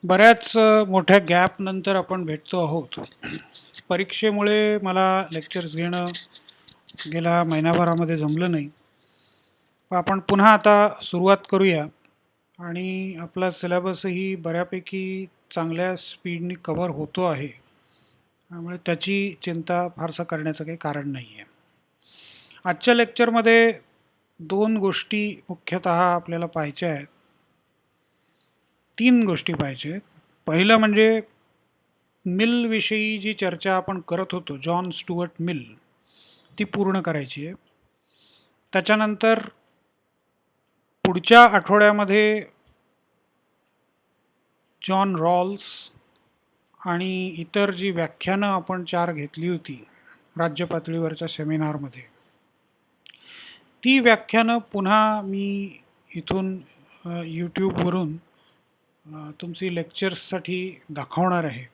बऱ्याच मोठ्या गॅप नंतर आपण भेटतो आहोत. परीक्षेमुळे मला लेक्चर्स घेणं गेल्या महिन्याभरामध्ये जमलं नाही. पण आपण पुन्हा आता सुरुवात करूया आणि आपला सिलेबसही बऱ्यापैकी चांगल्या स्पीडनी कव्हर होतो आहे. त्यामुळे त्याची चिंता फारसं करण्याचं काही कारण नाही आहे. आजच्या लेक्चरमध्ये 2 गोष्टी मुख्यतः आपल्याला पाहायच्या आहेत. 3 गोष्टी पाहायच्या आहेत. पहिलं म्हणजे मिलविषयी जी चर्चा आपण करत होतो, जॉन स्टुअर्ट मिल, ती पूर्ण करायची आहे. त्याच्यानंतर पुढच्या आठवड्यामध्ये जॉन रॉल्स आणि इतर जी व्याख्यानं आपण 4 घेतली होती राज्य पातळीवरच्या सेमिनारमध्ये, ती व्याख्यानं पुन्हा मी इथून यूट्यूबवरून तुमची लेक्चर्ससाठी दाखवणार आहे.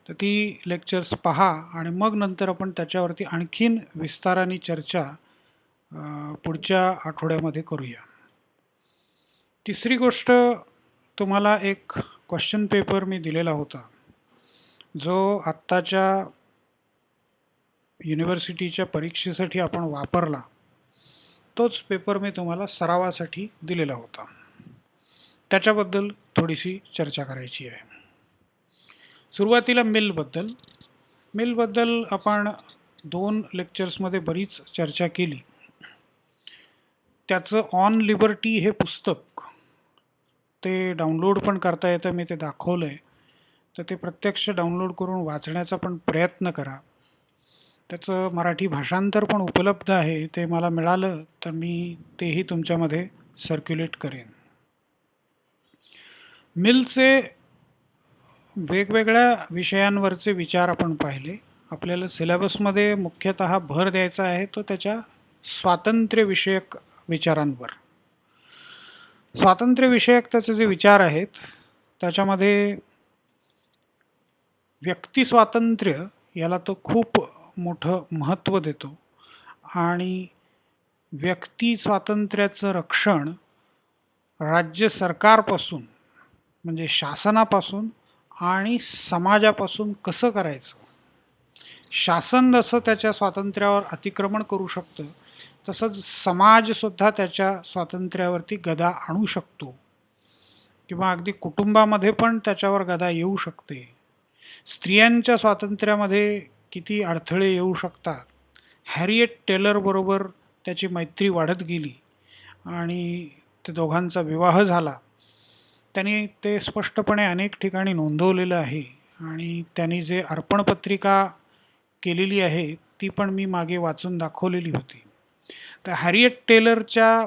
तर ती लेक्चर्स पहा आणि मग नंतर आपण त्याच्यावरती आणखीन विस्ताराने चर्चा पुढच्या आठवड्यामध्ये करूया. तिसरी गोष्ट, तुम्हाला एक क्वेश्चन पेपर मी दिलेला होता, जो आत्ताच्या युनिव्हर्सिटीच्या परीक्षेसाठी आपण वापरला. तोच पेपर मी तुम्हाला सरावासाठी दिलेला होता. त्याच्याबद्दल थोडीशी चर्चा करायची आहे. सुरुवातीला मिलबद्दल आपण 2 लेक्चर्समध्ये बरीच चर्चा केली. त्याचं ऑन लिबर्टी हे पुस्तक, ते डाउनलोड पण करता येतं, मी ते दाखवलं आहे. तर ते प्रत्यक्ष डाउनलोड करून वाचण्याचा पण प्रयत्न करा. त्याचं मराठी भाषांतर पण उपलब्ध आहे. ते मला मिळालं तर मी तेही तुमच्यामध्ये सर्क्युलेट करेन. मिलचे वेगवेगळ्या विषयांवरचे विचार आपण पाहिले. आपल्याला सिलेबसमध्ये मुख्यतः भर द्यायचा आहे तो त्याच्या स्वातंत्र्यविषयक विचारांवर. स्वातंत्र्यविषयक त्याचे जे विचार आहेत त्याच्यामध्ये व्यक्ती स्वातंत्र्य याला तो खूप मोठं महत्त्व देतो आणि व्यक्ती स्वातंत्र्याचं रक्षण राज्य सरकारपासून, म्हणजे शासनापासून आणि समाजापासून कसं करायचं. शासन जसं त्याच्या स्वातंत्र्यावर अतिक्रमण करू शकतं, तसंच समाजसुद्धा त्याच्या स्वातंत्र्यावरती गदा आणू शकतो किंवा अगदी कुटुंबामध्ये पण त्याच्यावर गदा येऊ शकते. स्त्रियांच्या स्वातंत्र्यामध्ये किती अडथळे येऊ शकतात. हॅरिएट टेलर बरोबर त्याची मैत्री वाढत गेली आणि ते दोघांचा विवाह झाला. त्यांनी ते स्पष्टपणे अनेक ठिकाणी नोंदवलेलं आहे आणि त्यांनी जे अर्पणपत्रिका केलेली आहे ती पण मी मागे वाचून दाखवलेली होती. तर हॅरिएट टेलरच्या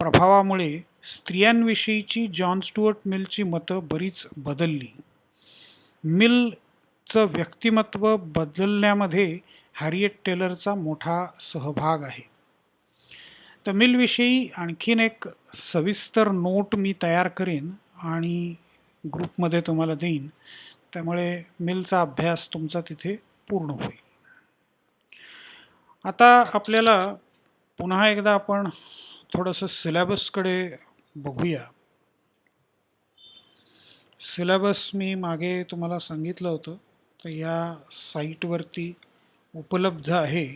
प्रभावामुळे स्त्रियांविषयीची जॉन स्टुअर्ट मिलची मतं बरीच बदलली. मिलचं व्यक्तिमत्व बदलण्यामध्ये हॅरिएट टेलरचा मोठा सहभाग आहे. तर मिलविषयी आणखीन एक सविस्तर नोट मी तयार करेन आणि ग्रुपमध्ये तुम्हाला देईन. त्यामुळे मिलचा अभ्यास तुमचा तिथे पूर्ण होईल. आता आपल्याला पुन्हा एकदा आपण थोडंसं सिलेबसकडे बघूया. सिलेबस मी मागे तुम्हाला सांगितलं होतं, तर या साईटवरती उपलब्ध आहे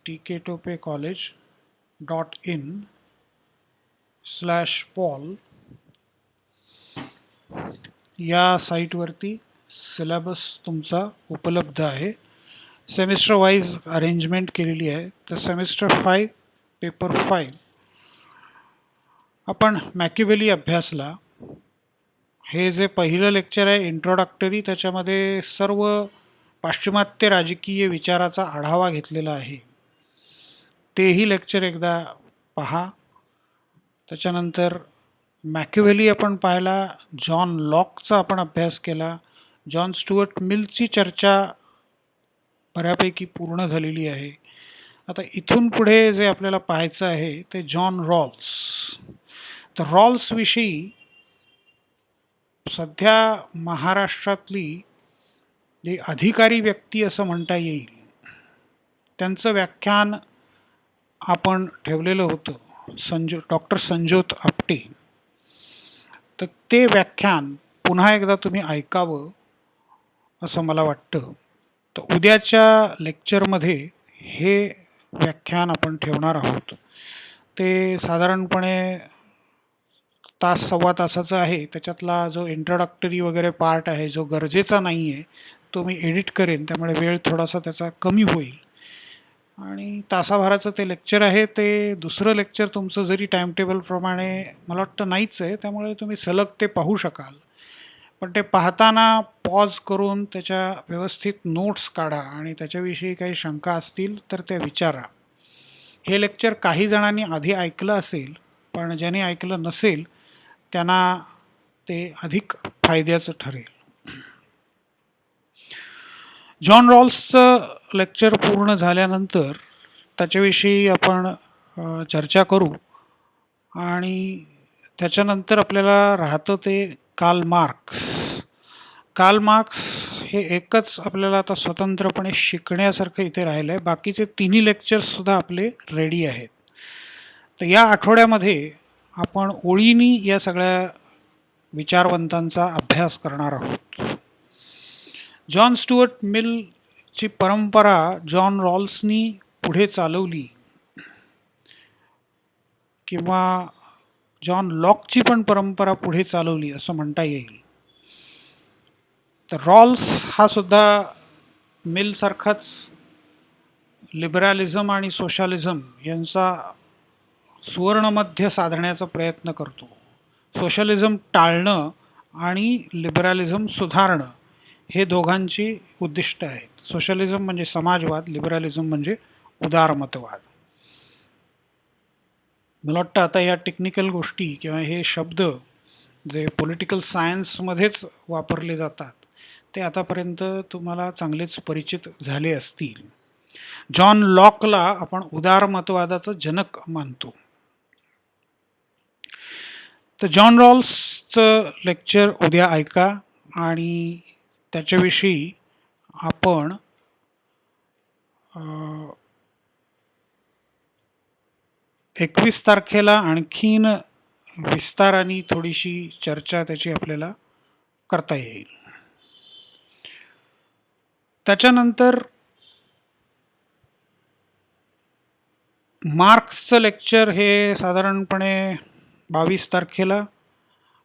drtktopcollege.in/Paul या साईटवरती सिलेबस तुमचा उपलब्ध आहे. सेमिस्टर वाईज अरेंजमेंट केलेली आहे. तर सेमिस्टर 5 पेपर 5 आपण मॅकिवेली अभ्यासला. हे जे पहिलं लेक्चर आहे इंट्रोडक्टरी, त्याच्यामध्ये सर्व पाश्चिमात्य राजकीय विचाराचा आढावा घेतलेला आहे. तेही लेक्चर एकदा पहा. त्याच्यानंतर मॅकिवेली आपण पाहिला, जॉन लॉकचा आपण अभ्यास केला, जॉन स्टुअर्ट मिलची चर्चा बऱ्यापैकी पूर्ण झालेली आहे. आता इथून पुढे जे आपल्याला पाहायचं आहे ते जॉन रॉल्स. तर रॉल्सविषयी सध्या महाराष्ट्रातली जी अधिकारी व्यक्ती असं म्हणता येईल, त्यांचं व्याख्यान आपण ठेवलेलं होतं, डॉक्टर संजोत आपटे. तर ते व्याख्यान पुन्हा एकदा तुम्ही ऐकावं असं मला वाटतं. तर उद्याच्या लेक्चरमध्ये हे व्याख्यान आपण ठेवणार आहोत. ते साधारणपणे तास सव्वा तासाचं आहे. त्याच्यातला जो इंट्रोडक्टरी वगैरे पार्ट आहे, जो गरजेचा नाही आहे, तो मी एडिट करेन. त्यामुळे वेळ थोडासा त्याचा कमी होईल. आणि तासाभराचं ते लेक्चर आहे. ते दुसरं लेक्चर तुमचं जरी टाईमटेबलप्रमाणे मला वाटतं नाहीच आहे, त्यामुळे तुम्ही सलग ते पाहू शकाल. पण ते पाहताना पॉज करून त्याच्या व्यवस्थित नोट्स काढा आणि त्याच्याविषयी काही शंका असतील तर त्या विचारा. हे लेक्चर काही जणांनी आधी ऐकलं असेल, पण ज्यांनी ऐकलं नसेल त्यांना ते अधिक फायद्याचं ठरेल. जॉन रॉल्सचं लेक्चर पूर्ण झाल्यानंतर त्याच्याविषयी आपण चर्चा करू आणि त्याच्यानंतर आपल्याला राहतं ते कार्ल मार्क्स. कार्ल मार्क्स हे एकच आपल्याला आता स्वतंत्रपणे शिकण्यासारखं इथे राहिलं आहे. बाकीचे तिन्ही लेक्चर्ससुद्धा आपले रेडी आहेत. तर या आठवड्यामध्ये आपण ओळीनी या सगळ्या विचारवंतांचा अभ्यास करणार आहोत. जॉन स्टुअर्ट मिलची परंपरा जॉन रॉल्सनी पुढे चालवली किंवा जॉन लॉकची पण परंपरा पुढे चालवली असं म्हणता येईल. तर रॉल्स हा सुद्धा मिलसारखाच लिबरलिझम आणि सोशलिझम यांचा सुवर्णमध्य साधण्याचा प्रयत्न करतो. सोशलिझम टाळणं आणि लिबरलिझम सुधारणं हे दोघांची उद्दिष्ट आहेत. सोशलिझम म्हणजे समाजवाद, लिबरलिझम म्हणजे उदारमतवाद. मला वाटतं आता या टेक्निकल गोष्टी किंवा हे शब्द जे पॉलिटिकल सायन्समध्येच वापरले जातात ते आतापर्यंत तुम्हाला चांगलेच परिचित झाले असतील. जॉन लॉकला आपण उदारमतवादाचा जनक मानतो. तर जॉन रॉल्सचं लेक्चर उद्या ऐका आणि त्याच्याविषयी आपण 21 तारखेला आणखीन विस्ताराने थोडीशी चर्चा त्याची आपल्याला करता येईल. त्याच्यानंतर मार्क्सचं लेक्चर हे साधारणपणे 22 तारखेला,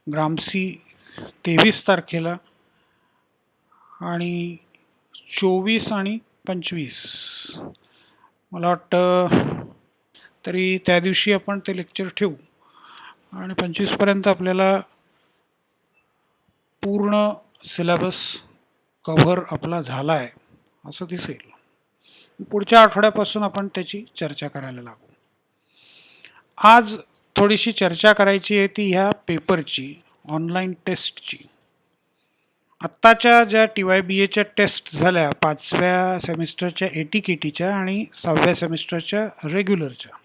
ग्रामसी 23 तारखेला आणि 24 आणि 25 मला वाटतं तरी त्या दिवशी आपण ते लेक्चर ठेवू आणि 25पर्यंत आपल्याला पूर्ण सिलेबस कव्हर आपला झाला आहे असं दिसेल. पुढच्या आठवड्यापासून आपण त्याची चर्चा करायला लागू. आज थोडीशी चर्चा करायची आहे ती ह्या पेपरची, ऑनलाईन टेस्टची. आत्ताच्या ज्या TYBAच्या टेस्ट झाल्या 5व्या सेमिस्टरच्या ATKTच्या आणि 6व्या सेमिस्टरच्या रेग्युलरच्या,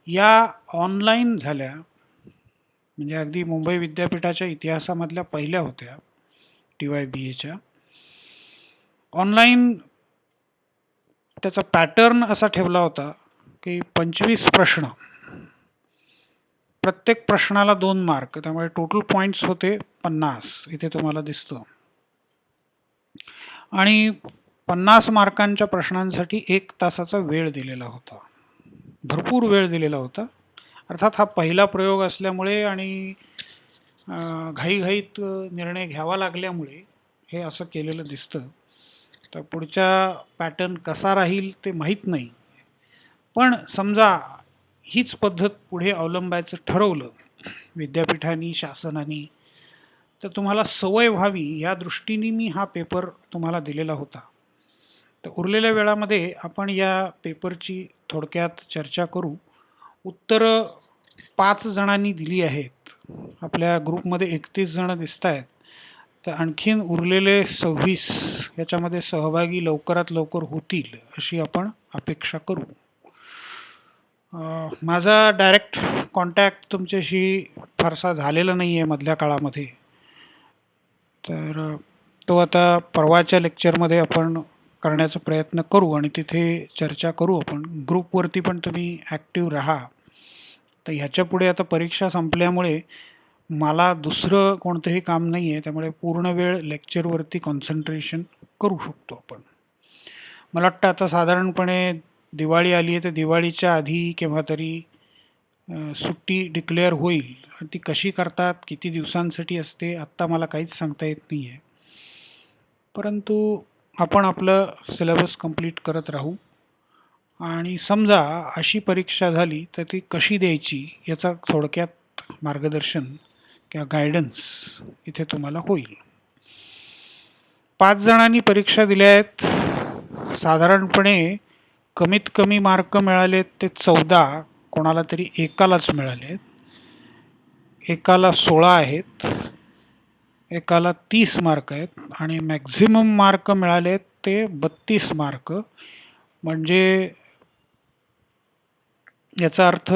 या ऑनलाईन झाल्या. म्हणजे अगदी मुंबई विद्यापीठाच्या इतिहासामधल्या पहिल्या होत्या TYBAच्या. ऑनलाईन त्याचा पॅटर्न असा ठेवला होता की 25 प्रश्न, प्रत्येक प्रश्नाला 2 मार्क, त्यामुळे टोटल पॉईंट्स होते 50. इथे तुम्हाला दिसतं. आणि 50 मार्कांच्या प्रश्नांसाठी 1 तासाचा वेळ दिलेला होता. भरपूर वेळ दिलेला होता. अर्थात हा पहिला प्रयोग असल्यामुळे आणि घाईघाईत निर्णय घ्यावा लागल्यामुळे हे असं केलेलं दिसतं. तर पुढचा पॅटर्न कसा राहील ते माहीत नाही. पण समजा हीच पद्धत पुढे अवलंबायचं ठरवलं विद्यापीठांनी, शासनाने, तर तुम्हाला सवय व्हावी या दृष्टीने मी हा पेपर तुम्हाला दिलेला होता. तर उरलेल्या वेळामध्ये आपण या पेपरची थोडक्यात चर्चा करू. उत्तरं 5 जणांनी दिली आहेत. आपल्या ग्रुपमध्ये 31 जण दिसत आहेत. तर आणखीन उरलेले 26 याच्यामध्ये सहभागी लवकरात लवकर होतील अशी आपण अपेक्षा करू. माझा डायरेक्ट कॉन्टॅक्ट तुमच्याशी फारसा झालेला नाही आहे मधल्या काळामध्ये. तर तो आता परवाच्या लेक्चरमध्ये आपण करण्याचा प्रयत्न करू आणि तिथे चर्चा करू आपण. ग्रुपवरती पण तुम्ही ॲक्टिव्ह राहा. तर ह्याच्यापुढे आता परीक्षा संपल्यामुळे मला दुसरं कोणतंही काम नाही आहे, त्यामुळे पूर्ण वेळ लेक्चरवरती कॉन्सन्ट्रेशन करू शकतो आपण. मला वाटतं आता साधारणपणे दिवाळी आली आहे, तर दिवाळीच्या आधी केव्हा तरी सुट्टी डिक्लेअर होईल. ती कशी करतात, किती दिवसांसाठी असते, आत्ता मला काहीच सांगता येत नाही आहे. परंतु आपण आपलं सिलेबस कंप्लीट करत राहू आणि समजा अशी परीक्षा झाली तर ती कशी द्यायची याचा थोडक्यात मार्गदर्शन किंवा गायडन्स इथे तुम्हाला होईल. 5 जणांनी परीक्षा दिल्या आहेत. साधारणपणे कमीत कमी मार्क मिळालेत ते 14, कोणाला तरी एकालाच मिळालेत. एकाला 16 आहेत, एकाला 30 मार्क आहेत आणि मॅक्झिमम मार्क मिळालेत ते 32 मार्क. म्हणजे याचा अर्थ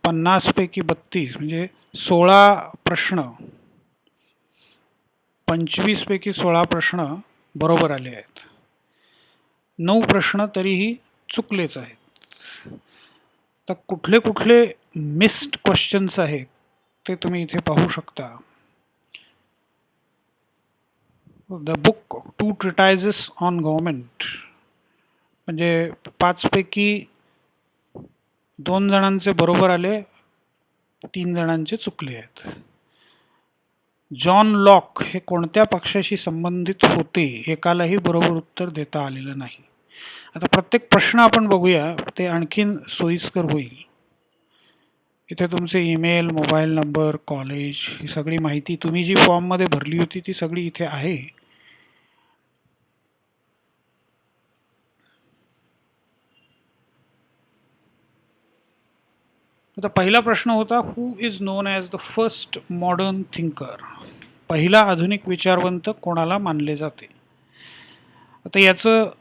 50 पैकी 32 म्हणजे 16 प्रश्न, 25 पैकी 16 प्रश्न बरोबर आले आहेत. 9 प्रश्न तरीही चुकलेच आहेत. तर कुठले कुठले मिस्ड क्वेश्चन्स आहेत ते तुम्ही इथे पाहू शकता. द बुक 2 ट्रिटाइजेस ऑन गव्हर्नमेंट, म्हणजे 5 पैकी 2 जणांचे बरोबर आले, 3 जणांचे चुकले आहेत. जॉन लॉक हे कोणत्या पक्षाशी संबंधित होते, एकालाही बरोबर उत्तर देता आलेलं नाही. आता प्रत्येक प्रश्न आपण बघूया, ते आणखीन सोयीस्कर होईल. इथे तुमचे ईमेल, मोबाईल नंबर, कॉलेज, ही सगळी माहिती तुम्ही जी फॉर्ममध्ये भरली होती ती सगळी इथे आहे. आता पहिला प्रश्न होता, हू is known as the first modern thinker, पहिला आधुनिक विचारवंत कोणाला मानले जाते. आता याचं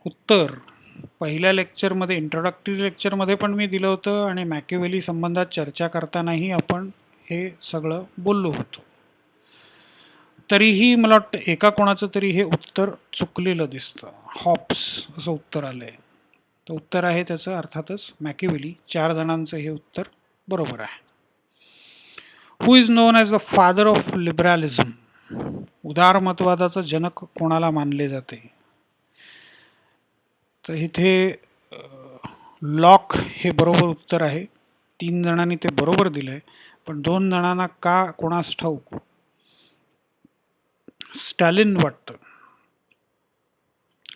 उत्तर पहिल्या लेक्चरमध्ये, इंट्रोडक्टरी लेक्चरमध्ये पण मी दिलं होतं आणि मॅकियावेली संबंधात चर्चा करतानाही आपण हे सगळं बोललो होतो. तरीही मला वाटतं एका कोणाचं तरी हे उत्तर चुकलेलं दिसतं. हॉब्स असं उत्तर आलंय. तर उत्तर आहे त्याचं अर्थातच मॅकियावेली. 4 जणांचं हे उत्तर बरोबर आहे. Who is known as the father of liberalism, उदारमतवादाचा जनक कोणाला मानले जाते. तर इथे लॉक हे बरोबर उत्तर आहे. 3 जणांनी ते बरोबर दिलंय, पण 2 जणांना का कोणास ठाऊक स्टॅलिन वाटतं.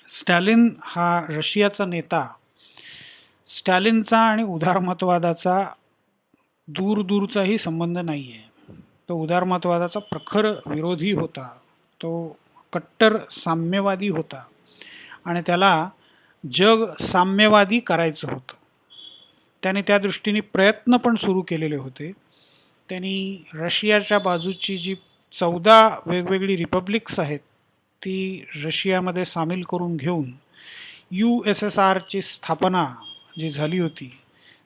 स्टॅलिन हा रशियाचा नेता. स्टॅलिनचा आणि उदारमतवादाचा दूरचाही संबंध नाही आहे. तो उदारमतवादाचा प्रखर विरोधी होता. तो कट्टर साम्यवादी होता आणि त्याला जग साम्यवादी करायचं होतं. त्याने त्या दृष्टीने प्रयत्न पण सुरू केलेले होते. त्यांनी रशियाच्या बाजूची जी 14 वेगवेगळी रिपब्लिक्स आहेत ती रशियामध्ये सामील करून घेऊन USSRची स्थापना जी झाली होती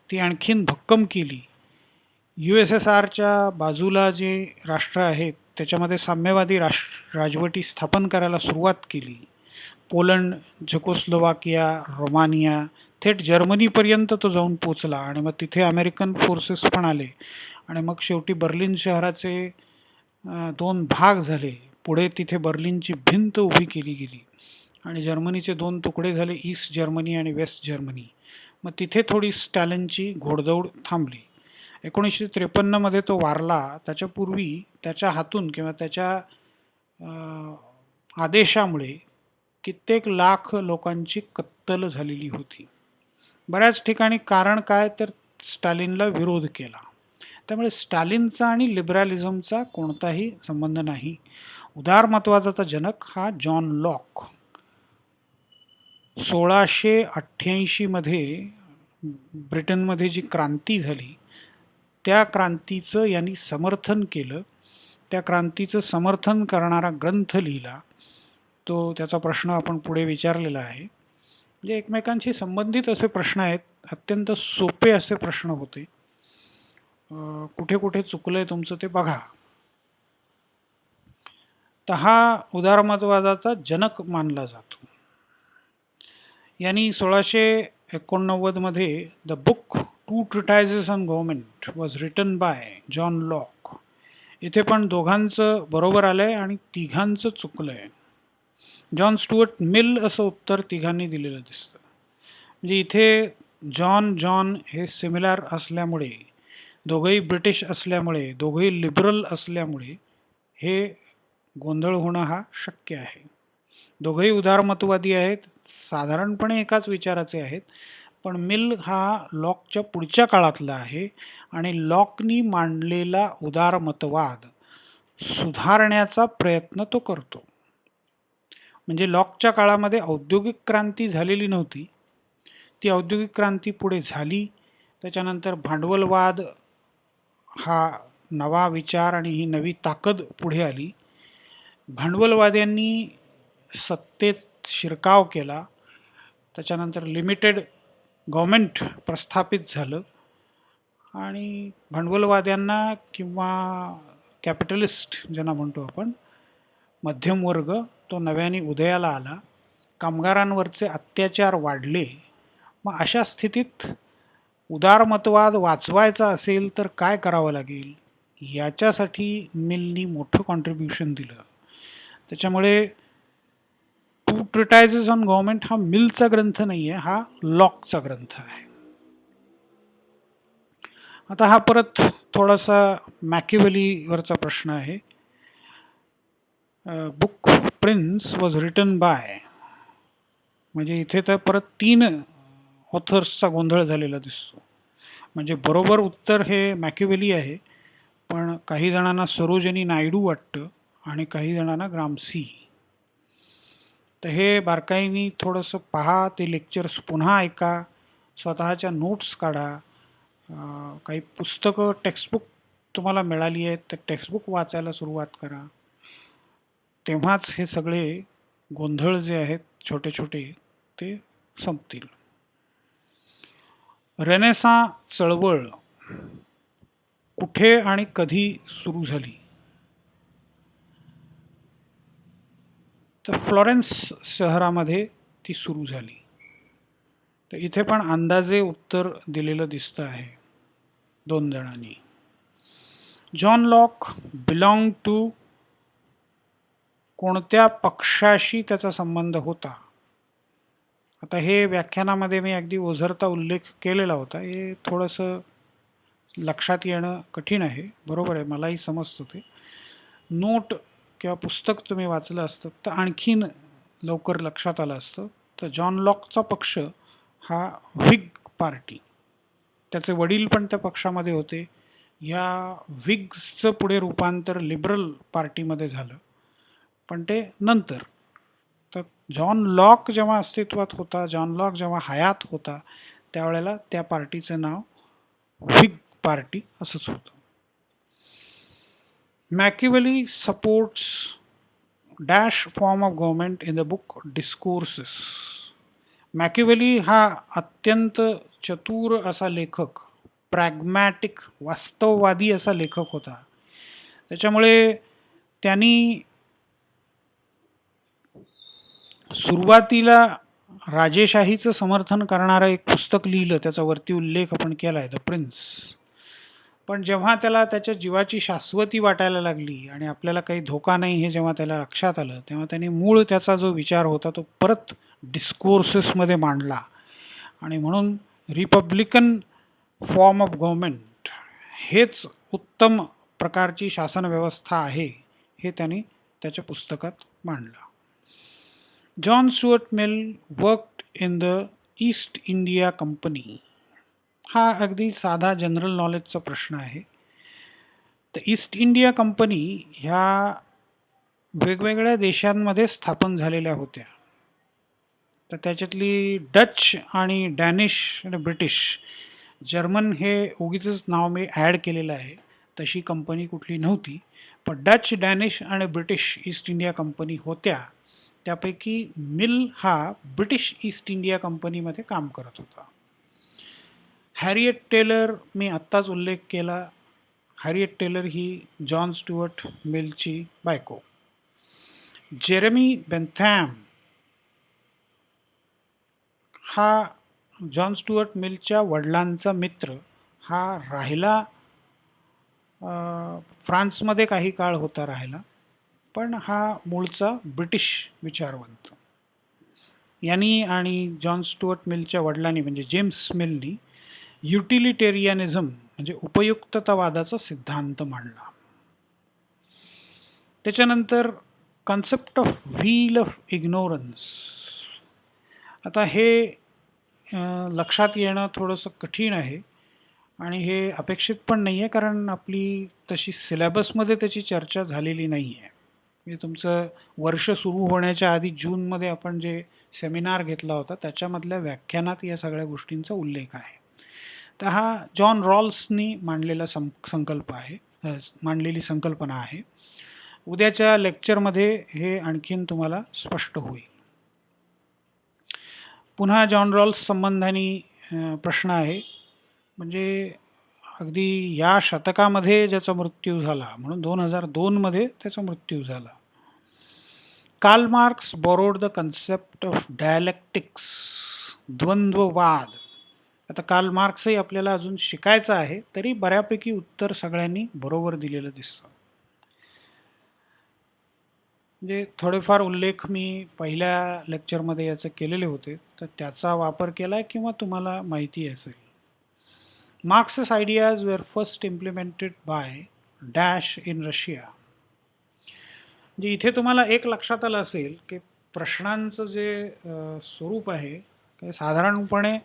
ती आणखीन भक्कम केली. USSRच्या बाजूला जे राष्ट्र आहेत त्याच्यामध्ये साम्यवादी राजवटी स्थापन करायला सुरुवात केली. पोलंड, झेकोस्लोवाकिया, रोमानिया, थेट जर्मनीपर्यंत तो जाऊन पोचला आणि मग तिथे अमेरिकन फोर्सेस पण आले आणि मग शेवटी बर्लिन शहराचे 2 भाग झाले. पुढे तिथे बर्लिनची भिंत उभी केली गेली आणि जर्मनीचे 2 तुकडे झाले, ईस्ट जर्मनी आणि वेस्ट जर्मनी. मग तिथे थोडी स्टॅलिनची घोडदौड थांबली. 1953 मध्ये तो वारला. त्याच्यापूर्वी त्याच्या हातून किंवा त्याच्या आदेशामुळे कित्येक लाख लोकांची कत्तल झालेली होती. बऱ्याच ठिकाणी कारण काय तर स्टॅलिनला विरोध केला. त्यामुळे स्टॅलिनचा आणि लिबरलिझमचा कोणताही संबंध नाही. उदारमतवादाचा जनक हा जॉन लॉक. 1688 मध्ये ब्रिटनमध्ये जी क्रांती झाली त्या क्रांतीचं यांनी समर्थन केलं. त्या क्रांतीचं समर्थन करणारा ग्रंथ लिहिला. तो त्याचा प्रश्न आपण पुढे विचारलेला आहे. म्हणजे एकमेकांशी संबंधित असे प्रश्न आहेत. अत्यंत सोपे असे प्रश्न होते. कुठे कुठे चुकलंय तुमचं ते बघा. तर हा उदारमतवादाचा जनक मानला जातो. यांनी 1689 मध्ये the book two treatises on government was written by John Locke. इथे पण दोघांचं बरोबर आलंय आणि तिघांचं चुकलंय. जॉन स्टुअर्ट मिल असं उत्तर तिघांनी दिलेलं दिसतं. म्हणजे इथे जॉन जॉन हे सिमिलर असल्यामुळे, दोघंही ब्रिटिश असल्यामुळे, दोघंही लिबरल असल्यामुळे हे गोंधळ होणं हा शक्य आहे. दोघंही उदारमतवादी आहेत, साधारणपणे एकाच विचाराचे आहेत, पण मिल हा लॉकच्या पुढच्या काळातला आहे आणि लॉकनी मांडलेला उदारमतवाद सुधारण्याचा प्रयत्न तो करतो. म्हणजे लॉकच्या काळामध्ये औद्योगिक क्रांती झालेली नव्हती, ती औद्योगिक क्रांती पुढे झाली. त्याच्यानंतर भांडवलवाद हा नवा विचार आणि ही नवी ताकद पुढे आली. भांडवलवाद्यांनी सत्तेत शिरकाव केला. त्याच्यानंतर लिमिटेड गव्हर्मेंट प्रस्थापित झालं आणि भांडवलवाद्यांना किंवा कॅपिटलिस्ट ज्यांना म्हणतो आपण, मध्यमवर्ग, तो नव्याने उदयाला आला. कामगारांवरचे अत्याचार वाढले. मग अशा स्थितीत उदारमतवाद वाचवायचा असेल तर काय करावं लागेल, याच्यासाठी मिलनी मोठं कॉन्ट्रीब्युशन दिलं. त्याच्यामुळे टू ट्रिटायझेस ऑन गव्हर्नमेंट हा मिलचा ग्रंथ नाही आहे, हा लॉकचा ग्रंथ आहे. आता हा परत थोडासा मॅकिवेलीवरचा प्रश्न आहे. Book prince was written bye, म्हणजे इथे तर परत 3 ऑथर्सचा गोंधळ झालेला दिसतो. म्हणजे बरोबर उत्तर हे मॅकिवेली आहे, पण काही जणांना सरोजिनी नायडू वाटतं आणि काही जणांना ग्रामसी. तर हे बारकाईने थोडंसं पहा, ते लेक्चर्स पुन्हा ऐका, स्वतःच्या नोट्स काढा. काही पुस्तकं, टेक्स्टबुक तुम्हाला मिळाली आहेत, तर टेक्स्टबुक वाचायला सुरुवात करा. तेव्हाच हे सगळे गोंधळ जे आहेत छोटे छोटे ते संपतील. रेनेसाँ चळवळ कुठे आणि कधी सुरू झाली? तर फ्लॉरेन्स शहरामध्ये ती सुरू झाली. तर इथे पण अंदाजे उत्तर दिलेलं दिसतं आहे 2 जणांनी. जॉन लॉक बिलॉंग टू, कोणत्या पक्षाशी त्याचा संबंध होता? आता हे व्याख्यानामध्ये मी अगदी ओझरता उल्लेख केलेला होता. हे थोडंसं लक्षात येणं कठीण आहे. बरोबर आहे, मलाही समजतं ते. नोट किंवा पुस्तक तुम्ही वाचलं असतं तर आणखीन लवकर लक्षात आलं असतं. तर जॉन लॉकचा पक्ष हा व्हिग पार्टी, त्याचे वडील पण त्या पक्षामध्ये होते. ह्या व्हिग्सचं पुढे रूपांतर लिबरल पार्टीमध्ये झालं, पण ते नंतर. तर जॉन लॉक जेव्हा अस्तित्वात होता, जॉन लॉक जेव्हा हयात होता, त्यावेळेला त्या पार्टीचं नाव व्हिग पार्टी असंच होतं. Machiavelli supports dash form of government in the book discourses. Machiavelli हा अत्यंत चतुर असा लेखक, प्रॅग्मॅटिक, वास्तववादी असा लेखक होता. त्याच्यामुळे त्यांनी सुरुवातीला राजेशाहीचं समर्थन करणारं एक पुस्तक लिहिलं, त्याचा वरती उल्लेख आपण केला आहे, द प्रिन्स. पण जेव्हा त्याला त्याच्या जीवाची शाश्वती वाटायला लागली आणि आपल्याला काही धोका नाही हे जेव्हा त्याला लक्षात आलं, तेव्हा त्यांनी मूळ त्याचा जो विचार होता तो परत डिस्कोर्सेसमध्ये मांडला. आणि म्हणून रिपब्लिकन फॉर्म ऑफ गव्हर्नमेंट हेच उत्तम प्रकारची शासन व्यवस्था आहे, हे त्यांनी त्याच्या पुस्तकात मांडलं. John Stuart mill worked in the east India company. हा अगदी साधा जनरल नॉलेजचा प्रश्न आहे. तर ईस्ट इंडिया कंपनी ह्या वेगवेगळ्या देशांमध्ये स्थापन झालेल्या होत्या. तर त्याच्यातली डच आणि डॅनिश आणि ब्रिटिश, जर्मन हे उगीचंच नाव मी ॲड केलेलं आहे, तशी कंपनी कुठली नव्हती. पण डच, डॅनिश आणि ब्रिटिश ईस्ट इंडिया कंपनी होत्या. त्यापैकी मिल हा ब्रिटिश ईस्ट इंडिया कंपनीमध्ये काम करत होता. हॅरिएट टेलर मी आत्ताच उल्लेख केला. हॅरिएट टेलर ही जॉन स्टुअर्ट मिलची बायको. जेरेमी बेंथॅम हा जॉन स्टुअर्ट मिलच्या वडिलांचा मित्र हा राहिला फ्रान्समध्ये काही काळ होता राहिला, पण हा मूळचा ब्रिटिश विचारवंत. यांनी आणि जॉन स्टुअर्ट मिलच्या वडिलांनी म्हणजे जेम्स मिलनी युटिलिटेरियनिझम म्हणजे उपयुक्ततावादाचा सिद्धांत मांडला. त्याच्यानंतर concept of wheel of ignorance. आता हे लक्षात येणं थोडंसं कठीण आहे आणि हे अपेक्षित पण नाही आहे, कारण आपली तशी सिलेबसमध्ये त्याची चर्चा झालेली नाही आहे. म्हणजे तुमचं वर्ष सुरू होण्याच्या आधी जूनमध्ये आपण जे सेमिनार घेतला होता त्याच्यामधल्या व्याख्यानात या सगळ्या गोष्टींचा उल्लेख आहे. तर हा जॉन रॉल्सनी मांडलेला संकल्प आहे, मांडलेली संकल्पना आहे. उद्याच्या लेक्चरमध्ये हे आणखीन तुम्हाला स्पष्ट होईल. पुन्हा जॉन रॉल्स संबंधाने प्रश्न आहे, म्हणजे अगदी या शतकामध्ये ज्याचा मृत्यू झाला म्हणून 2002मध्ये त्याचा मृत्यू झाला. Karl Marx borrowed the concept of dialectics, द्वंद्ववाद. आता कार्ल मार्क्सही आपल्याला अजून शिकायचं आहे, तरी बऱ्यापैकी उत्तर सगळ्यांनी बरोबर दिलेलं दिसतं. म्हणजे थोडेफार उल्लेख मी पहिल्या लेक्चरमध्ये याचे केलेले होते, तर त्याचा वापर केला आहे किंवा तुम्हाला माहिती असेल. मार्क्स's ideas were first implemented by dash in Russia. म्हणजे इथे तुम्हाला एक लक्षात आलं असेल की प्रश्नांचं जे स्वरूप आहे ते साधारणपणे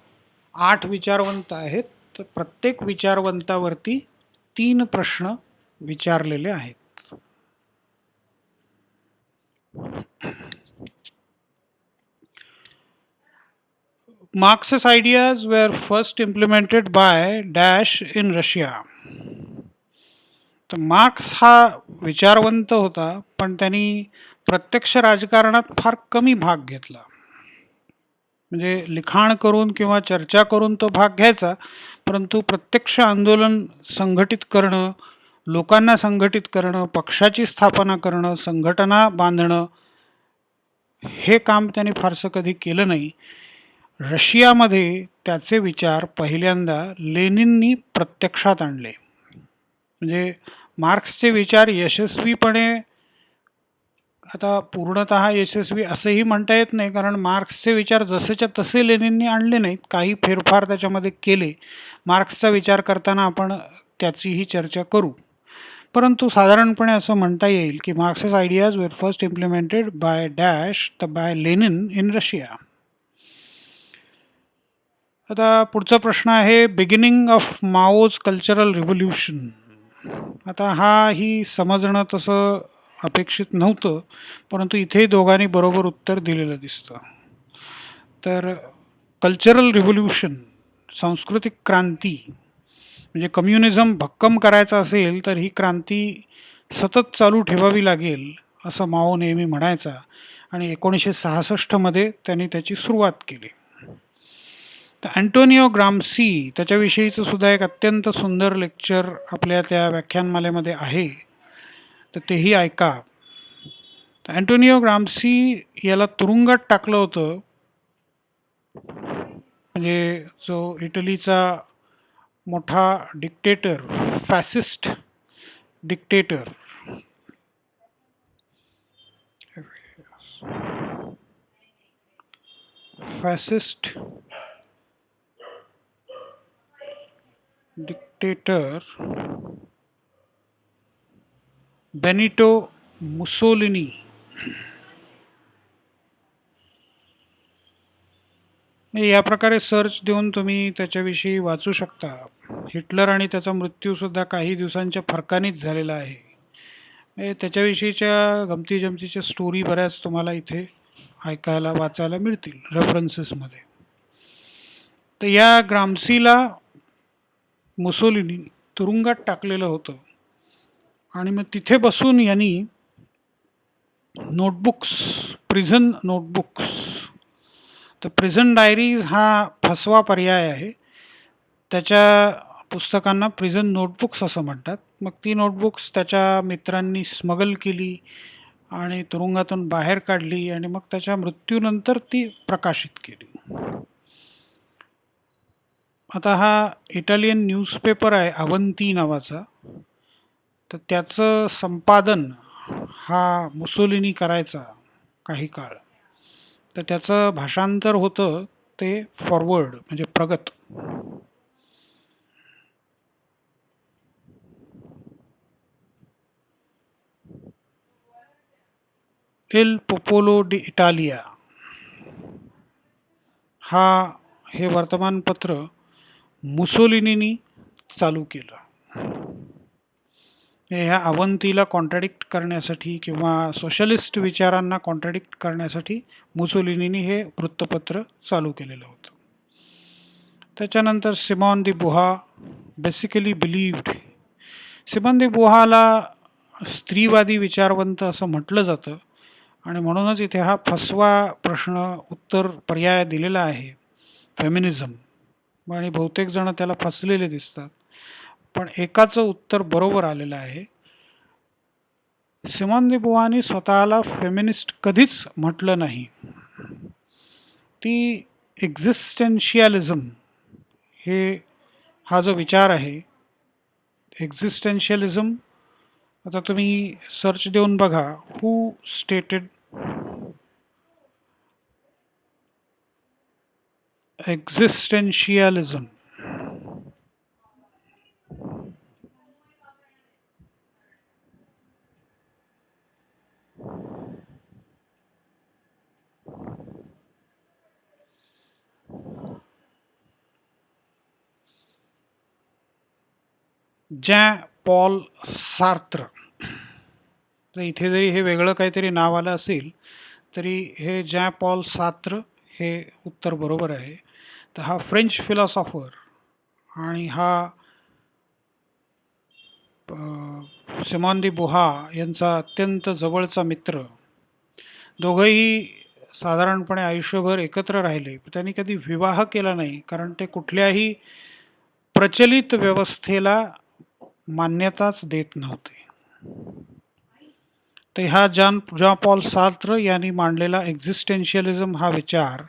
8 विचारवंत आहेत, तर प्रत्येक विचारवंतावरती 3 प्रश्न विचारलेले आहेत. Marx's ideas were first implemented by dash in Russia. तर मार्क्स हा विचारवंत होता, पण त्यांनी प्रत्यक्ष राजकारणात फार कमी भाग घेतला. म्हणजे लिखाण करून किंवा चर्चा करून तो भाग घ्यायचा, परंतु प्रत्यक्ष आंदोलन संघटित करणं, लोकांना संघटित करणं, पक्षाची स्थापना करणं, संघटना बांधणं, हे काम त्यांनी फारसं कधी केलं नाही. रशियामध्ये त्याचे विचार पहिल्यांदा लेनिननी प्रत्यक्षात आणले. म्हणजे मार्क्सचे विचार यशस्वीपणे, आता पूर्णतः यशस्वी असंही म्हणता येत नाही, कारण मार्क्सचे विचार जसेच्या तसे लेनिननी आणले नाहीत, काही फेरफार त्याच्यामध्ये केले. मार्क्सचा विचार करताना आपण त्याचीही चर्चा करू, परंतु साधारणपणे असं म्हणता येईल की Marx's ideas were first implemented by dash तर बाय लेनिन इन रशिया. आता पुढचा प्रश्न आहे beginning of Mao's cultural revolution. आता हा ही समजणं तसं अपेक्षित नव्हतं, परंतु इथे दोघांनी बरोबर उत्तर दिलेलं दिसतं. तर कल्चरल रिव्होल्युशन, सांस्कृतिक क्रांती, म्हणजे कम्युनिझम भक्कम करायचं असेल तर ही क्रांती सतत चालू ठेवावी लागेल असं माओ नेहमी म्हणायचा, आणि 1966मध्ये त्यांनी त्याची सुरुवात केली. तर अँटोनिओ ग्राम्सी त्याच्याविषयीचं सुद्धा एक अत्यंत सुंदर लेक्चर आपल्या त्या व्याख्यानमालेमध्ये आहे, तर तेही ऐका. तर अँटोनिओ ग्राम्सी याला तुरुंगात टाकलं होतं, म्हणजे जो इटलीचा मोठा dictator, fascist dictator, fascist dictator Benito Mussolini. या प्रकारे सर्च देऊन तुम्ही त्याच्याविषयी वाचू शकता. हिटलर आणि त्याचा मृत्यूसुद्धा काही दिवसांच्या फरकानेच झालेला आहे. त्याच्याविषयीच्या गमती जमतीच्या स्टोरी बऱ्याच तुम्हाला इथे ऐकायला वाचायला मिळतील रेफरन्सेसमध्ये. तर या ग्राम्सीला मुसोलिनी तुरुंगात टाकलेलं होतं, आणि मग तिथे बसून यांनी नोटबुक्स, प्रिझन नोटबुक्स, तर प्रिझन डायरीज हा फसवा पर्याय आहे, त्याच्या पुस्तकांना प्रिझन नोटबुक्स असं म्हणतात. मग ती नोटबुक्स त्याच्या मित्रांनी स्मगल केली आणि तुरुंगातून बाहेर काढली, आणि मग त्याच्या मृत्यूनंतर ती प्रकाशित केली. आता हा इटालियन न्यूजपेपर आहे अवंती नावाचा. तर त्याचं संपादन हा मुसोलिनी करायचा काही काळ. तर त्याचं भाषांतर होतं ते फॉरवर्ड म्हणजे प्रगत. एल पोपोलो डी इटालिया हा हे वर्तमानपत्र मुसोलिनीनी चालू केलं. ह्या अवंतीला कॉन्ट्रडिक्ट करण्यासाठी किंवा सोशलिस्ट विचारांना कॉन्ट्रडिक्ट करण्यासाठी मुसोलिनीनी हे वृत्तपत्र चालू केलेलं होतं. त्याच्यानंतर सिमॉन दी बुहा बेसिकली बिलीव्ड. सिमॉन दी बुहाला स्त्रीवादी विचारवंत असं म्हटलं जातं आणि म्हणूनच इथे हा फसवा प्रश्न उत्तर पर्याय दिलेला आहे, फेमिनिझम. आणि बहुतेक जण त्याला फसलेले दिसतात, पण एकाचं उत्तर बरोबर आलेलं आहे. सिमॉन दी बुवानी स्वतःला फेमिनिस्ट कधीच म्हटलं नाही. ती एक्झिस्टेन्शियलिझम हे हा जो विचार आहे, एक्झिस्टेन्शियलिझम, आता तुम्ही सर्च देऊन बघा, who stated existentialism. Jean Paul Sartre. तर इथे जरी हे वेगळं काहीतरी नाव आलं असेल तरी हे जॅन पॉल सार्त्र हे उत्तर बरोबर आहे. तर हा फ्रेंच फिलॉसॉफर आणि हा सिमॉन दी बुहा यांचा अत्यंत जवळचा मित्र. दोघंही साधारणपणे आयुष्यभर एकत्र राहिले, त्यांनी कधी विवाह केला नाही, कारण ते कुठल्याही प्रचलित व्यवस्थेला मान्यताच देत नव्हते. तर ह्या जॉन पॉल सार्त्र यांनी मांडलेला एक्झिस्टेन्शियलिझम हा विचार,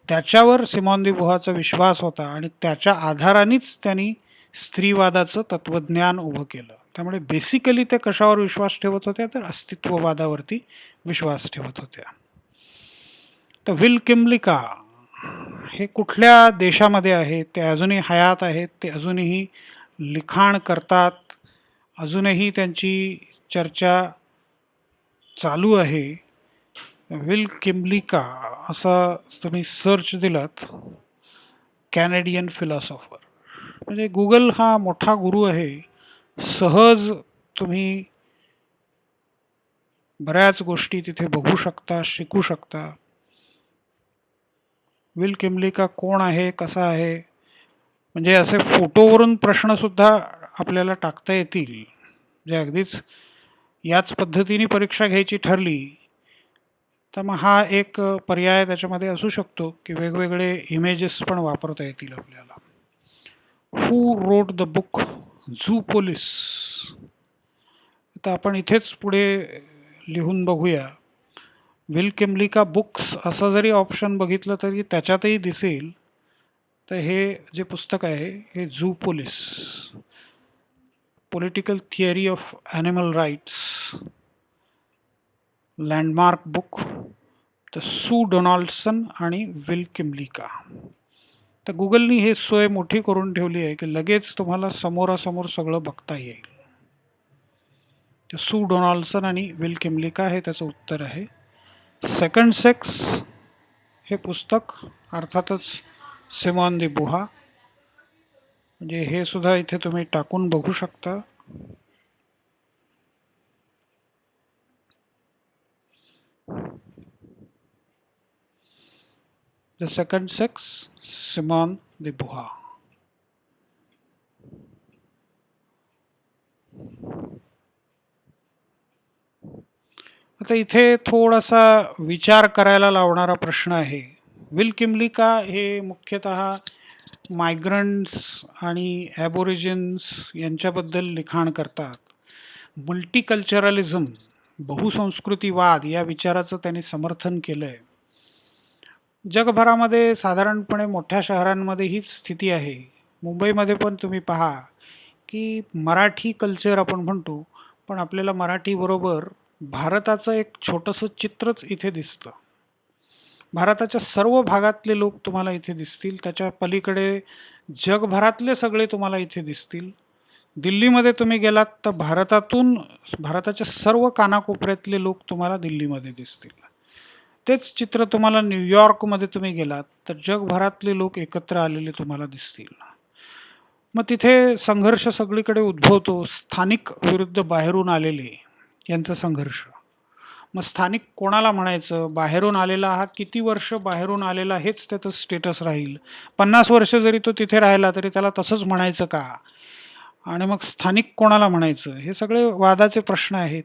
त्याच्यावर सिमॉन दी बुहाचा विश्वास होता आणि त्याच्या आधारानेच त्यांनी स्त्रीवादाचं तत्वज्ञान उभं केलं. त्यामुळे बेसिकली ते कशावर विश्वास ठेवत होत्या, तर अस्तित्ववादावरती विश्वास ठेवत होत्या. तर विल किमलिका हे कुठल्या देशामध्ये आहेत, ते अजूनही हयात आहेत, ते अजूनही लिखाण करतात, अजूनही त्यांची चर्चा चालू आहे. विल किमलिका असं तुम्ही सर्च दिलात, कॅनेडियन फिलॉसॉफर, म्हणजे गुगल हा मोठा गुरु आहे. सहज तुम्ही बऱ्याच गोष्टी तिथे बघू शकता, शिकू शकता. विल किमलिका कोण आहे, कसा आहे, म्हणजे असे फोटोवरून प्रश्नसुद्धा आपल्याला टाकता येतील. जे अगदीच याच पद्धतीने परीक्षा घ्यायची ठरली तर मग हा एक पर्याय त्याच्यामध्ये असू शकतो की वेगवेगळे इमेजेस पण वापरता येतील आपल्याला. Who wrote the book Zoopolis. आता आपण इथेच पुढे लिहून बघूया. विल किमलिका बुक्स असं जरी ऑप्शन बघितलं तरी त्याच्यातही दिसेल. तर हे जे पुस्तक आहे हे Zoopolis, political theory of animal rights, landmark book, तर सू डोनाल्डसन आणि विल किमलिका. तर गुगलनी हे सोय मोठी करून ठेवली आहे की लगेच तुम्हाला समोरासमोर सगळं बघता येईल. तर सू डोनाल्डसन आणि विल किमलिका हे त्याचं उत्तर आहे. सेकंड सेक्स हे पुस्तक अर्थातच सिमॉन दी बुहा, म्हणजे हे सुद्धा इथे तुम्ही टाकून बघू शकता. द सेकंड सेक्स, सिमॉन दी बुहा. आता इथे थोडासा विचार करायला लावणारा प्रश्न आहे. विल किमलिका हे मुख्यतः मायग्रंट्स आणि ॲबोरिजिन्स यांच्याबद्दल लिखाण करतात. मल्टीकल्चरलिझम, बहुसंस्कृतीवाद या विचाराचं त्यांनी समर्थन केलं आहे. जगभरामध्ये साधारणपणे मोठ्या शहरांमध्ये हीच स्थिती आहे मुंबईमध्ये पण तुम्ही पहा की मराठी कल्चर आपण म्हणतो, पण आपल्याला मराठीबरोबर भारताचं एक छोटंसं चित्रच इथे दिसतं. भारताच्या सर्व भागातले लोक तुम्हाला इथे दिसतील. त्याच्या पलीकडे जगभरातले सगळे तुम्हाला इथे दिसतील. दिल्लीमध्ये तुम्ही गेलात तर भारताच्या सर्व कानाकोपऱ्यातले लोक तुम्हाला दिल्लीमध्ये दिसतील. तेच चित्र तुम्हाला न्यूयॉर्कमध्ये तुम्ही गेलात तर जगभरातले लोक एकत्र आलेले तुम्हाला दिसतील. मग तिथे संघर्ष सगळीकडे उद्भवतो. स्थानिक विरुद्ध बाहेरून आलेले यांचा संघर्ष. मग स्थानिक कोणाला म्हणायचं? बाहेरून आलेला हा किती वर्ष बाहेरून आलेला हेच त्याचं स्टेटस राहील. 50 वर्ष जरी तो तिथे राहिला तरी त्याला तसंच म्हणायचं का? आणि मग स्थानिक कोणाला म्हणायचं? हे सगळे वादाचे प्रश्न आहेत.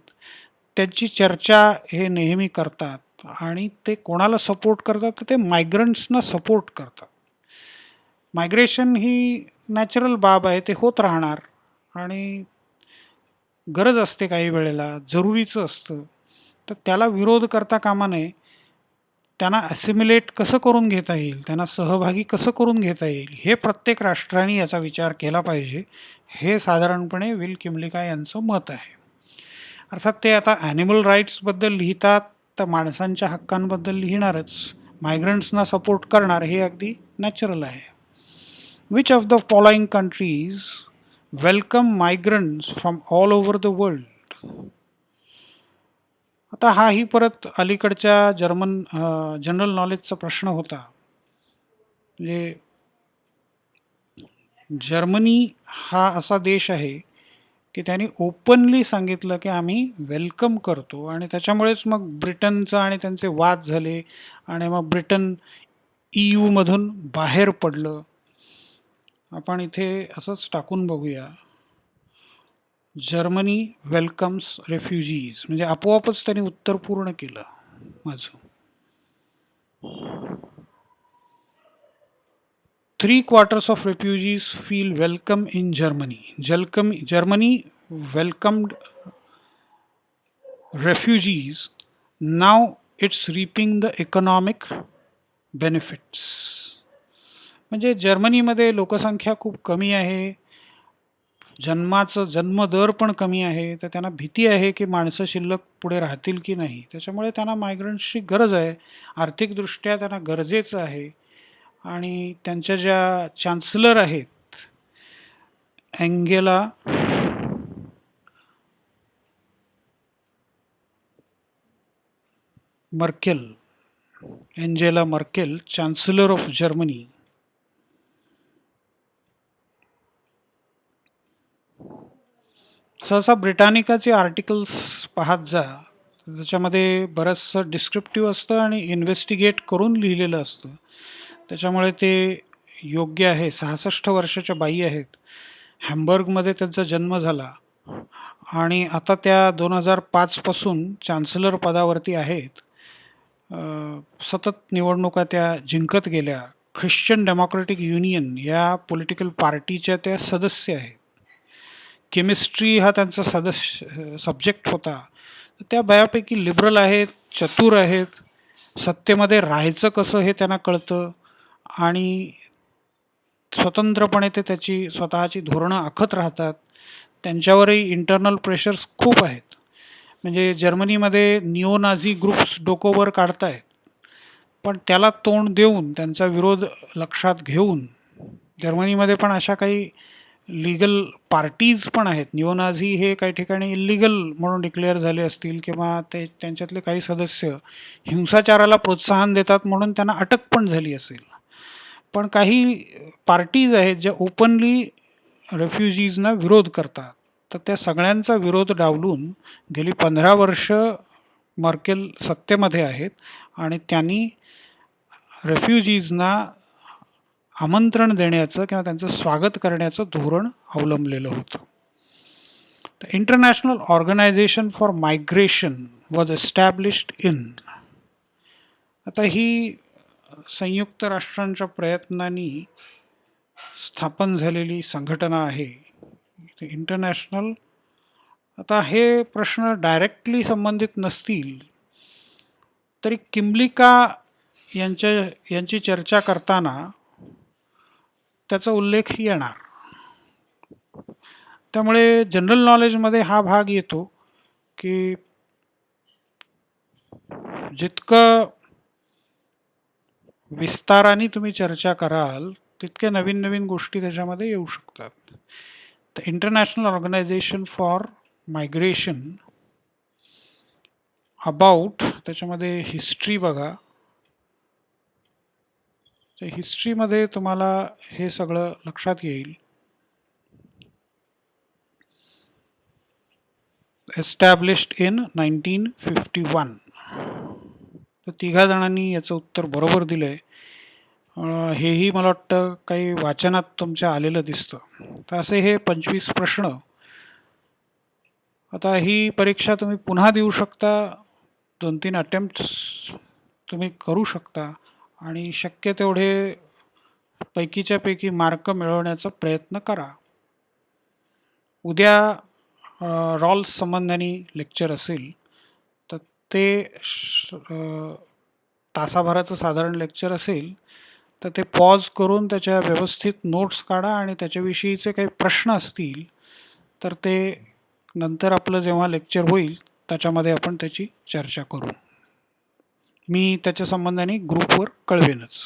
त्यांची चर्चा हे नेहमी करतात आणि ते कोणाला सपोर्ट करतात? तर ते मायग्रंट्सना सपोर्ट करतात. मायग्रेशन ही नॅचरल बाब आहे. ते होत राहणार आणि गरज असते काही वेळेला, जरुरीचं असतं. तर त्याला विरोध करता कामा नये. त्यांना ॲसिम्युलेट कसं करून घेता येईल, त्यांना सहभागी कसं करून घेता येईल, हे प्रत्येक राष्ट्राने याचा विचार केला पाहिजे. हे साधारणपणे विल किमलिका यांचं मत आहे. अर्थात ते आता ॲनिमल राईट्सबद्दल लिहितात, तर माणसांच्या हक्कांबद्दल लिहिणारच. मायग्रंट्सना सपोर्ट करणार हे अगदी नॅचरल आहे. Which of the following countries welcome migrants from all over the world? आता हाही परत अलीकडच्या जनरल नॉलेजचा प्रश्न होता. म्हणजे जर्मनी हा असा देश आहे की त्यांनी ओपनली सांगितलं की आम्ही वेलकम करतो आणि त्याच्यामुळेच मग ब्रिटनचा आणि त्यांचे वाद झाले आणि मग ब्रिटन ईयूमधून बाहेर पडलं. आपण इथे असंच टाकून बघूया, जर्मनी वेलकम्स रेफ्युजीज, म्हणजे आपोआपच त्यांनी उत्तर पूर्ण केलं माझं. 3/4 of refugees feel welcome in Germany. Germany welcomed refugees. Now it's reaping the economic benefits. म्हणजे जर्मनीमध्ये लोकसंख्या खूप कमी आहे, जन्मदर पण कमी आहे, तर त्यांना भीती आहे की माणसं शिल्लक पुढे राहतील की नाही. त्याच्यामुळे त्यांना मायग्रंट्सची गरज आहे. आर्थिकदृष्ट्या त्यांना गरजेचं आहे. आणि त्यांच्या ज्या चान्सलर आहेत, अँगेला मर्केल, चान्सलर ऑफ जर्मनी, सहसा ब्रिटानिकाचे आर्टिकल्स पाहत जा. त्याच्यामध्ये बरंचसं डिस्क्रिप्टिव्ह असतं आणि इन्व्हेस्टिगेट करून लिहिलेलं असतं. त्याच्यामुळे ते योग्य आहे. 66 वर्षाच्या बाई आहेत. हॅम्बर्गमध्ये त्यांचा जन्म झाला आणि आता त्या 2005 पासून चान्सलर पदावरती आहेत. सतत निवडणुका त्या जिंकत गेल्या. ख्रिश्चन डेमोक्रेटिक युनियन या पॉलिटिकल पार्टीच्या त्या सदस्य आहेत. केमिस्ट्री हा त्यांचा सब्जेक्ट होता. त्या बऱ्यापैकी लिबरल आहेत, चतुर आहेत, सत्तेमध्ये राहायचं कसं हे त्यांना कळतं आणि स्वतंत्रपणे ते त्याची स्वतःची धोरणं आखत राहतात. त्यांच्यावरही इंटरनल प्रेशर्स खूप आहेत. म्हणजे जर्मनीमध्ये निओ नाझी ग्रुप्स डोकं काढतायत, पण त्याला तोंड देऊन त्यांचा विरोध लक्षात घेऊन जर्मनीमध्ये पण अशा काही लीगल पार्टीज पण आहेत. निओ नाझी हे काही ठिकाणी इल्लीगल म्हणून डिक्लेअर झाले असतील किंवा ते त्यांच्यातले काही सदस्य हिंसाचाराला प्रोत्साहन देतात म्हणून त्यांना अटक पण झाली असेल. पण काही पार्टीज आहेत ज्या ओपनली रेफ्युजीजना विरोध करतात. तर त्या सगळ्यांचा विरोध डावलून गेली 15 वर्ष मर्केल सत्तेमध्ये आहेत आणि त्यांनी रेफ्युजीजना आमंत्रण देण्याचं किंवा त्यांचं स्वागत करण्याचं धोरण अवलंबलेलं होतं. International organisation for migration was established in, आता ही संयुक्त राष्ट्रांच्या प्रयत्नांनी स्थापन झालेली संघटना आहे. इंटरनॅशनल, आता हे प्रश्न डायरेक्टली संबंधित नसतील तरी किमलिका यांची चर्चा करताना त्याचा उल्लेख येणार. त्यामुळे जनरल नॉलेजमध्ये हा भाग येतो की जितकं विस्ताराने तुम्ही चर्चा कराल तितक्या नवीन नवीन गोष्टी त्याच्यामध्ये येऊ शकतात. तर international organisation for migration about त्याच्यामध्ये हिस्ट्री बघा. तर हिस्ट्रीमध्ये तुम्हाला हे सगळं लक्षात येईल. Established in 1951. तर तिघा जणांनी याचं उत्तर बरोबर दिलंय. हेही मला वाटतं काही वाचनात तुमच्या आलेलं दिसतं. तर असे हे 25 प्रश्न. आता ही परीक्षा तुम्ही पुन्हा देऊ शकता. 2-3 अटेम्प्ट्स तुम्ही करू शकता आणि शक्य तेवढे पैकीच्या पैकी मार्क मिळवण्याचा प्रयत्न करा. उद्या रॉल्स संबंधाने लेक्चर असेल तर ते तासाभराचं साधारण लेक्चर असेल. तर ते पॉज करून त्याच्या व्यवस्थित नोट्स काढा आणि त्याच्याविषयीचे काही प्रश्न असतील तर ते नंतर आपलं जेव्हा लेक्चर होईल त्याच्यामध्ये आपण त्याची चर्चा करू. मी त्याच्या संबंधाने ग्रुपवर कळवेनच.